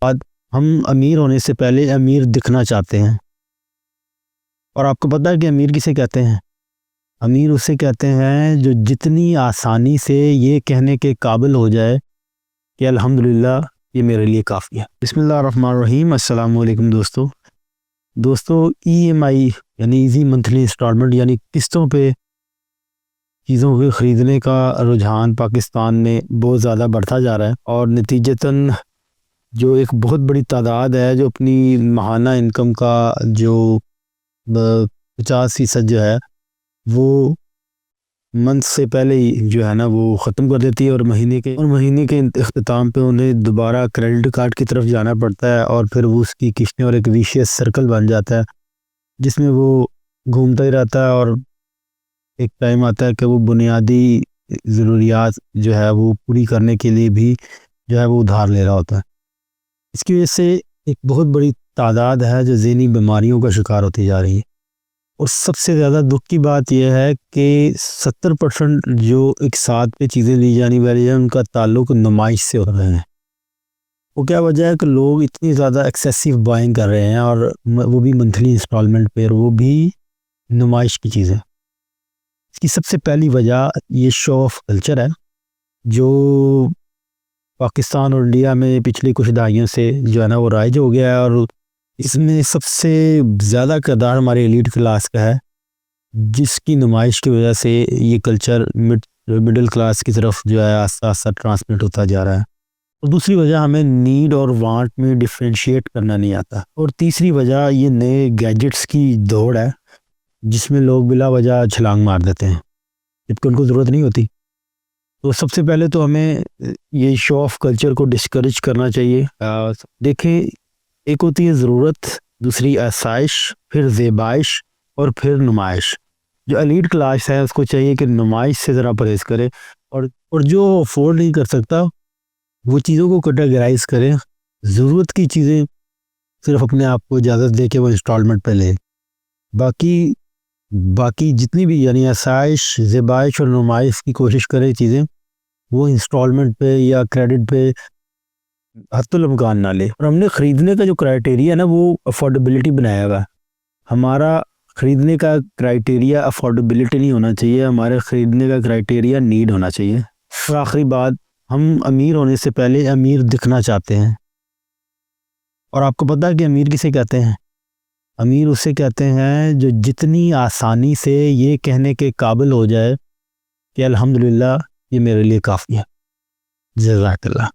بعد ہم امیر ہونے سے پہلے امیر دکھنا چاہتے ہیں، اور آپ کو پتہ ہے کہ امیر کسے کہتے ہیں؟ امیر اسے کہتے ہیں جو جتنی آسانی سے یہ کہنے کے قابل ہو جائے کہ الحمدللہ یہ میرے لیے کافی ہے۔ بسم اللہ الرحمن الرحیم۔ السلام علیکم دوستو ای ایم آئی یعنی ایزی منتھلی انسٹالمنٹ یعنی قسطوں پہ چیزوں کے خریدنے کا رجحان پاکستان میں بہت زیادہ بڑھتا جا رہا ہے، اور نتیجتاً جو ایک بہت بڑی تعداد ہے جو اپنی ماہانہ انکم کا جو 50% جو ہے وہ منتھ سے پہلے ہی جو ہے نا وہ ختم کر دیتی ہے، اور مہینے کے اختتام پہ انہیں دوبارہ کریڈٹ کارڈ کی طرف جانا پڑتا ہے، اور پھر وہ اس کی قسطیں اور ایک ویشیس سرکل بن جاتا ہے جس میں وہ گھومتا ہی رہتا ہے، اور ایک ٹائم آتا ہے کہ وہ بنیادی ضروریات جو ہے وہ پوری کرنے کے لیے بھی جو ہے وہ ادھار لے رہا ہوتا ہے۔ اس کی وجہ سے ایک بہت بڑی تعداد ہے جو ذہنی بیماریوں کا شکار ہوتی جا رہی ہے، اور سب سے زیادہ دکھ کی بات یہ ہے کہ 70% جو ایک ساتھ پہ چیزیں لی جانی والی ہیں ان کا تعلق نمائش سے ہو رہے ہیں۔ وہ کیا وجہ ہے کہ لوگ اتنی زیادہ ایکسیسو بائنگ کر رہے ہیں، اور وہ بھی منتھلی انسٹالمنٹ پہ، اور وہ بھی نمائش کی چیزیں۔ اس کی سب سے پہلی وجہ یہ شو آف کلچر ہے جو پاکستان اور انڈیا میں پچھلی کچھ دہائیوں سے جو ہے نا وہ رائج ہو گیا ہے، اور اس میں سب سے زیادہ کردار ہمارے ایلیٹ کلاس کا ہے، جس کی نمائش کی وجہ سے یہ کلچر مڈل کلاس کی طرف جو ہے آہستہ آہستہ ٹرانسمٹ ہوتا جا رہا ہے۔ اور دوسری وجہ ہمیں نیڈ اور وانٹ میں ڈفرینشیٹ کرنا نہیں آتا، اور تیسری وجہ یہ نئے گیجٹس کی دوڑ ہے جس میں لوگ بلا وجہ چھلانگ مار دیتے ہیں جبکہ ان کو ضرورت نہیں ہوتی۔ تو سب سے پہلے تو ہمیں یہ شو آف کلچر کو ڈسکریج کرنا چاہیے۔ دیکھیں، ایک ہوتی ہے ضرورت، دوسری آسائش، پھر زیبائش، اور پھر نمائش۔ جو ایلیٹ کلاس ہے اس کو چاہیے کہ نمائش سے ذرا پرہیز کرے، اور جو افورڈ نہیں کر سکتا وہ چیزوں کو کیٹیگرائز کرے۔ ضرورت کی چیزیں صرف اپنے آپ کو اجازت دے کے وہ انسٹالمنٹ پہ لے، باقی جتنی بھی یعنی آسائش، زیبائش اور نمائش کی کوشش کرے چیزیں وہ انسٹالمنٹ پہ یا کریڈٹ پہ حتی الامکان نہ لے۔ اور ہم نے خریدنے کا جو کرائیٹیریا ہے نا وہ افورڈیبلٹی بنایا ہوا ہے۔ ہمارا خریدنے کا کرائیٹیریا افورڈیبلٹی نہیں ہونا چاہیے، ہمارے خریدنے کا کرائیٹیریا نیڈ ہونا چاہیے۔ اور آخری بات، ہم امیر ہونے سے پہلے امیر دکھنا چاہتے ہیں، اور آپ کو پتہ ہے کہ امیر کسے کہتے ہیں؟ امیر اسے کہتے ہیں جو جتنی آسانی سے یہ کہنے کے قابل ہو جائے کہ الحمدللہ یہ میرے لیے کافی ہے۔ جزاک اللہ۔